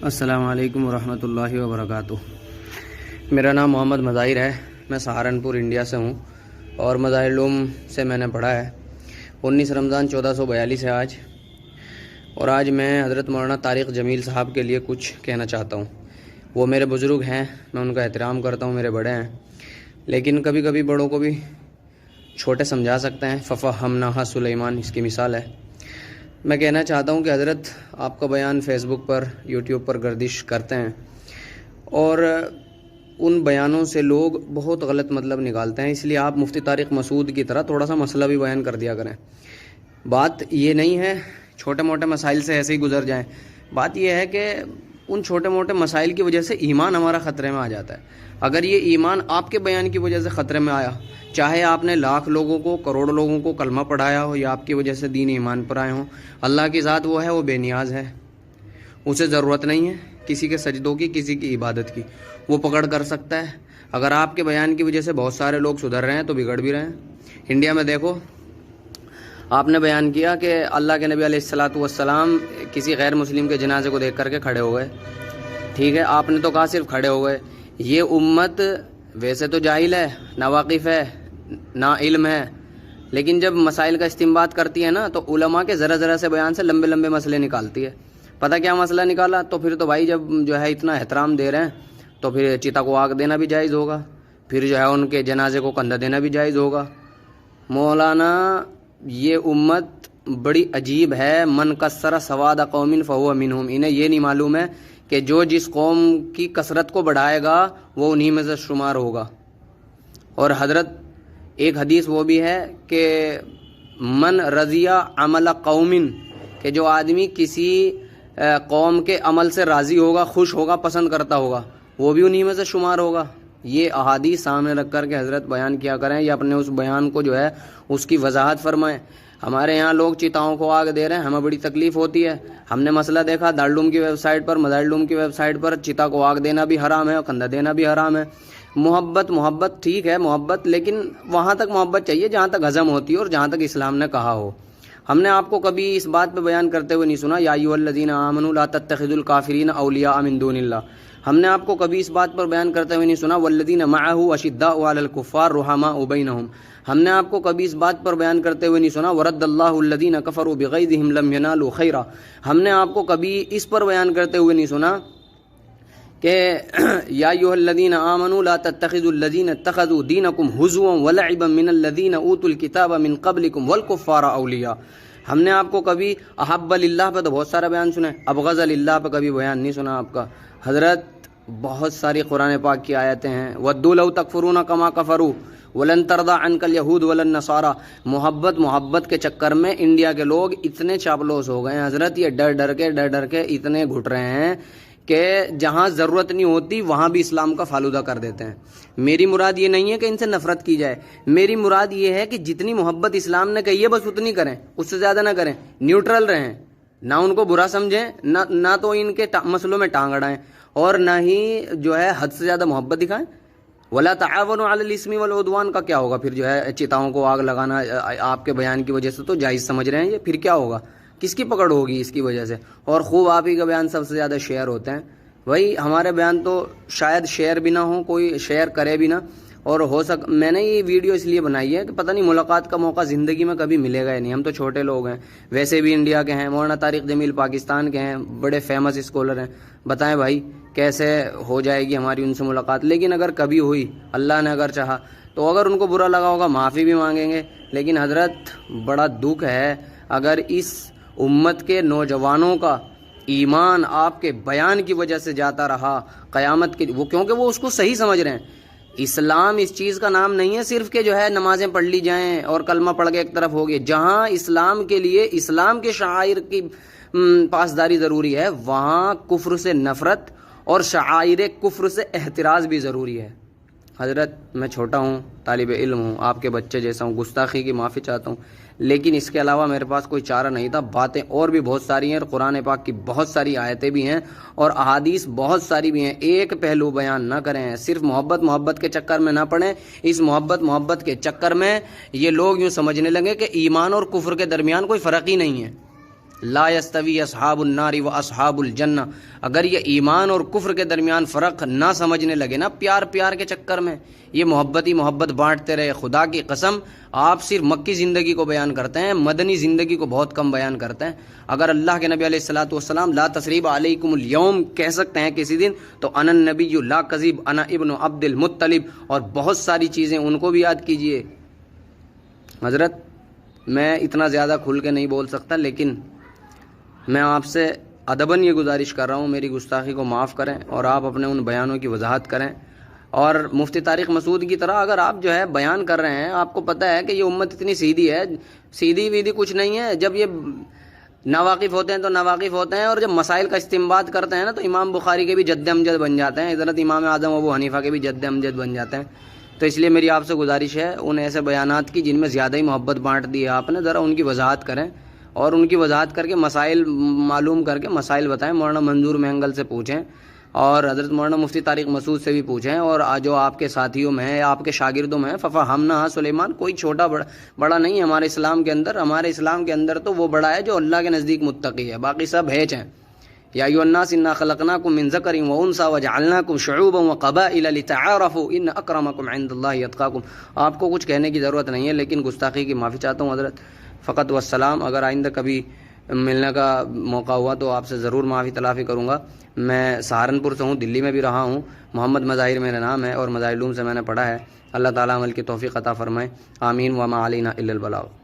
السلام علیکم ورحمۃ اللہ وبرکاتہ۔ میرا نام محمد مظاہر ہے، میں سہارنپور انڈیا سے ہوں اور مظاہر علوم سے میں نے پڑھا ہے۔ 19 رمضان 1442 ہے آج، اور آج میں حضرت مولانا طارق جمیل صاحب کے لیے کچھ کہنا چاہتا ہوں۔ وہ میرے بزرگ ہیں، میں ان کا احترام کرتا ہوں، میرے بڑے ہیں، لیکن کبھی کبھی بڑوں کو بھی چھوٹے سمجھا سکتے ہیں۔ ففہمناہا سلیمان اس کی مثال ہے۔ میں کہنا چاہتا ہوں کہ حضرت آپ کا بیان فیس بک پر، یوٹیوب پر گردش کرتے ہیں، اور ان بیانوں سے لوگ بہت غلط مطلب نکالتے ہیں، اس لیے آپ مفتی طارق مسعود کی طرح تھوڑا سا مسئلہ بھی بیان کر دیا کریں۔ بات یہ نہیں ہے چھوٹے موٹے مسائل سے ایسے ہی گزر جائیں، بات یہ ہے کہ ان چھوٹے موٹے مسائل کی وجہ سے ایمان ہمارا خطرے میں آ جاتا ہے۔ اگر یہ ایمان آپ کے بیان کی وجہ سے خطرے میں آیا، چاہے آپ نے لاکھ لوگوں کو، کروڑ لوگوں کو کلمہ پڑھایا ہو یا آپ کی وجہ سے دین ایمان پر آئے ہوں، اللہ کی ذات وہ ہے، وہ بے نیاز ہے، اسے ضرورت نہیں ہے کسی کے سجدوں کی، کسی کی عبادت کی، وہ پکڑ کر سکتا ہے۔ اگر آپ کے بیان کی وجہ سے بہت سارے لوگ سدھر رہے ہیں تو بگڑ بھی رہے ہیں۔ انڈیا میں دیکھو، آپ نے بیان کیا کہ اللہ کے نبی علیہ الصلاۃ والسلام کسی غیر مسلم کے جنازے کو دیکھ کر کے کھڑے ہو گئے، ٹھیک ہے، آپ نے تو کہا صرف کھڑے ہو گئے۔ یہ امت ویسے تو جاہل ہے، ناواقف ہے، نا علم ہے، لیکن جب مسائل کا استنباط کرتی ہے نا تو علماء کے ذرا ذرا سے بیان سے لمبے لمبے مسئلے نکالتی ہے۔ پتہ کیا مسئلہ نکالا؟ تو پھر تو بھائی جب جو ہے اتنا احترام دے رہے ہیں تو پھر چتا کو آگ دینا بھی جائز ہوگا، پھر جو ہے ان کے جنازے کو کندھا دینا بھی جائز ہوگا۔ مولانا، یہ امت بڑی عجیب ہے، من کثر سواد قوم فہو منہم، انہیں یہ نہیں معلوم ہے کہ جو جس قوم کی کثرت کو بڑھائے گا وہ انہی میں سے شمار ہوگا۔ اور حضرت ایک حدیث وہ بھی ہے کہ من رضی عمل قوم، کہ جو آدمی کسی قوم کے عمل سے راضی ہوگا، خوش ہوگا، پسند کرتا ہوگا، وہ بھی انہی میں سے شمار ہوگا۔ یہ احادیث سامنے رکھ کر کے حضرت بیان کیا کریں یا اپنے اس بیان کو جو ہے اس کی وضاحت فرمائیں۔ ہمارے یہاں لوگ چتاؤں کو آگ دے رہے ہیں، ہمیں بڑی تکلیف ہوتی ہے۔ ہم نے مسئلہ دیکھا دارالعلوم کی ویب سائٹ پر، مظاہر کی ویب سائٹ پر، چتا کو آگ دینا بھی حرام ہے اور کندھا دینا بھی حرام ہے۔ محبت ٹھیک ہے، محبت، لیکن وہاں تک محبت چاہیے جہاں تک ہضم ہوتی ہے اور جہاں تک اسلام نے کہا ہو۔ ہم نے آپ کو کبھی اس بات پہ بیان کرتے ہوئے نہیں سنا یا ایھا الذین آمنوا لا تتخذوا الکافرین اولیاء من دون اللہ۔ ہم نے آپ کو کبھی اس بات پر بیان کرتے ہوئے نہیں سنا والذین معہ اشداء علی الکفار رحماء بینہم۔ ہم نے آپ کو کبھی اس بات پر بیان کرتے ہوئے نہیں سنا ورد اللہ الذین کفروا بغیظہم لم ینالوا خیرا۔ ہم نے آپ کو کبھی اس پر بیان کرتے ہوئے نہیں سنا کہ یا ایھا الذین آمنوا لا تتخذوا الذین اتخذوا دینکم ہزوا ولعبا من الذین اوتوا الکتاب من قبلکم والکفار اولیاء۔ ہم نے آپ کو کبھی احب للہ پہ تو بہت سارا بیان سنا ہے، ابغض للہ پہ کبھی بیان نہیں سنا آپ کا۔ حضرت بہت ساری قرآن پاک کی آیتیں ہیں، ودوا لو تکفرون کما کفروا ولن ترضى عنك اليهود ولا النصارى۔ محبت کے چکر میں انڈیا کے لوگ اتنے چاپلوس ہو گئے ہیں حضرت، یہ ڈر ڈر کے اتنے گھٹ رہے ہیں کہ جہاں ضرورت نہیں ہوتی وہاں بھی اسلام کا فالودہ کر دیتے ہیں۔ میری مراد یہ نہیں ہے کہ ان سے نفرت کی جائے، میری مراد یہ ہے کہ جتنی محبت اسلام نے کہی ہے بس اتنی کریں، اس سے زیادہ نہ کریں، نیوٹرل رہیں، نہ ان کو برا سمجھیں، نہ تو ان کے مسئلوں میں ٹانگ اڑائیں، اور نہ ہی جو ہے حد سے زیادہ محبت دکھائیں۔ ولا تعاونوا علی الاسم والعدوان کا کیا ہوگا پھر؟ جو ہے چتاؤں کو آگ لگانا آپ کے بیان کی وجہ سے تو جائز سمجھ رہے ہیں، یہ پھر کیا ہوگا؟ کس کی پکڑ ہوگی اس کی وجہ سے؟ اور خوب آپ ہی کا بیان سب سے زیادہ شیئر ہوتے ہیں۔ وہی ہمارے بیان تو شاید شیئر بھی نہ ہو، کوئی شیئر کرے بھی نہ، اور میں نے یہ ویڈیو اس لیے بنائی ہے کہ پتہ نہیں ملاقات کا موقع زندگی میں کبھی ملے گا یا نہیں، ہم تو چھوٹے لوگ ہیں، ویسے بھی انڈیا کے ہیں، مولانا طارق جمیل پاکستان کے ہیں، بڑے فیمس اسکالر ہیں، بتائیں بھائی کیسے ہو جائے گی ہماری ان سے ملاقات؟ لیکن اگر کبھی ہوئی، اللہ نے اگر چاہا تو اگر ان کو برا لگا ہوگا معافی بھی مانگیں گے۔ لیکن حضرت بڑا دکھ ہے اگر اس امت کے نوجوانوں کا ایمان آپ کے بیان کی وجہ سے جاتا رہا قیامت کے، وہ کیونکہ وہ اس کو صحیح سمجھ رہے ہیں۔ اسلام اس چیز کا نام نہیں ہے صرف کہ جو ہے نمازیں پڑھ لی جائیں اور کلمہ پڑھ کے ایک طرف ہوگی۔ جہاں اسلام کے لیے اسلام کے شعائر کی پاسداری ضروری ہے، وہاں کفر سے نفرت اور شعائر کفر سے احتراز بھی ضروری ہے۔ حضرت میں چھوٹا ہوں، طالب علم ہوں، آپ کے بچے جیسا ہوں، گستاخی کی معافی چاہتا ہوں، لیکن اس کے علاوہ میرے پاس کوئی چارہ نہیں تھا۔ باتیں اور بھی بہت ساری ہیں، اور قرآن پاک کی بہت ساری آیتیں بھی ہیں اور احادیث بہت ساری بھی ہیں۔ ایک پہلو بیان نہ کریں، صرف محبت کے چکر میں نہ پڑیں۔ اس محبت کے چکر میں یہ لوگ یوں سمجھنے لگے کہ ایمان اور کفر کے درمیان کوئی فرق ہی نہیں ہے۔ لا یستوی اصحاب النار و اصحاب الجنہ. اگر یہ ایمان اور کفر کے درمیان فرق نہ سمجھنے لگے نا پیار پیار کے چکر میں، یہ محبت ہی محبت بانٹتے رہے، خدا کی قسم آپ صرف مکی زندگی کو بیان کرتے ہیں، مدنی زندگی کو بہت کم بیان کرتے ہیں. اگر اللہ کے نبی علیہ الصلوۃ والسلام لا تثریب علیکم اليوم کہہ سکتے ہیں کسی دن، تو انا النبی لا کذب انا ابن عبد المطلب، اور بہت ساری چیزیں ان کو بھی یاد کیجئے. حضرت میں اتنا زیادہ کھل کے نہیں بول سکتا، لیکن میں آپ سے ادباً یہ گزارش کر رہا ہوں میری گستاخی کو معاف کریں اور آپ اپنے ان بیانوں کی وضاحت کریں. اور مفتی طارق مسعود کی طرح اگر آپ جو ہے بیان کر رہے ہیں، آپ کو پتہ ہے کہ یہ امت اتنی سیدھی ہے، سیدھی ویدھی کچھ نہیں ہے. جب یہ ناواقف ہوتے ہیں تو ناواقف ہوتے ہیں، اور جب مسائل کا استنباط کرتے ہیں نا تو امام بخاری کے بھی جد امجد بن جاتے ہیں، حضرت امام اعظم ابو حنیفہ کے بھی جد امجد بن جاتے ہیں. تو اس لیے میری آپ سے گزارش ہے ان ایسے بیانات کی جن میں زیادہ ہی محبت بانٹ دی ہے آپ نے، ذرا ان کی وضاحت کریں اور ان کی وضاحت کر کے مسائل معلوم کر کے مسائل بتائیں. مولانا منظور مہنگل سے پوچھیں اور حضرت مولانا مفتی طارق مسعود سے بھی پوچھیں، اور جو آپ کے ساتھیوں میں ہیں، آپ کے شاگردوں میں ہیں. ففہمنا سلیمان کوئی چھوٹا بڑا نہیں ہے ہمارے اسلام کے اندر. ہمارے اسلام کے اندر تو وہ بڑا ہے جو اللہ کے نزدیک متقی ہے، باقی سب ہیچ ہیں. یا ایھا الناس انا خلقناکم من ذکر و انثی وجعلناکم شعوبا وقبائل لتعارفوا ان اکرمکم عند اللہ اتقاکم. آپ کو کچھ کہنے کی ضرورت نہیں ہے، لیکن گستاخی کی معافی چاہتا ہوں حضرت. فقط والسلام. اگر آئندہ کبھی ملنے کا موقع ہوا تو آپ سے ضرور معافی تلافی کروں گا. میں سہارنپور سے ہوں، دلی میں بھی رہا ہوں. محمد مظاہر میرا نام ہے اور مظاہر علوم سے میں نے پڑھا ہے. اللہ تعالیٰ عمل کی توفیق عطا فرمائے. آمین. وما علینا الا البلاغ.